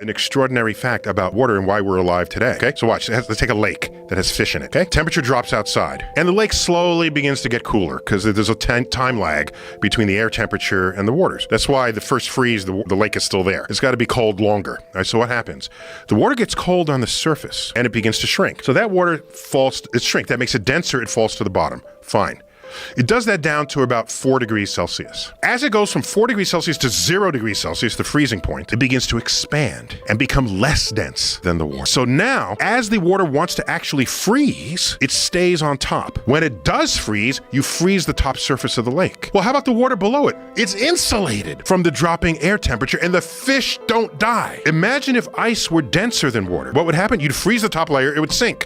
an extraordinary fact about water and why we're alive today. Okay, so watch. Let's take a lake that has fish in it. Okay, temperature drops outside, and the lake slowly begins to get cooler because there's a time lag between the air temperature and the waters. That's why the first freeze, the lake is still there. It's got to be cold longer. All right, so what happens? The water gets cold on the surface, and it begins to shrink. So that water falls. It shrinks. That makes it denser. It falls to the bottom. Fine. It does that down to about 4 degrees Celsius. As it goes from 4 degrees Celsius to 0 degrees Celsius, the freezing point, it begins to expand and become less dense than the water. So now, as the water wants to actually freeze, it stays on top. When it does freeze, you freeze the top surface of the lake. Well, how about the water below it? It's insulated from the dropping air temperature and the fish don't die. Imagine if ice were denser than water. What would happen? You'd freeze the top layer, it would sink.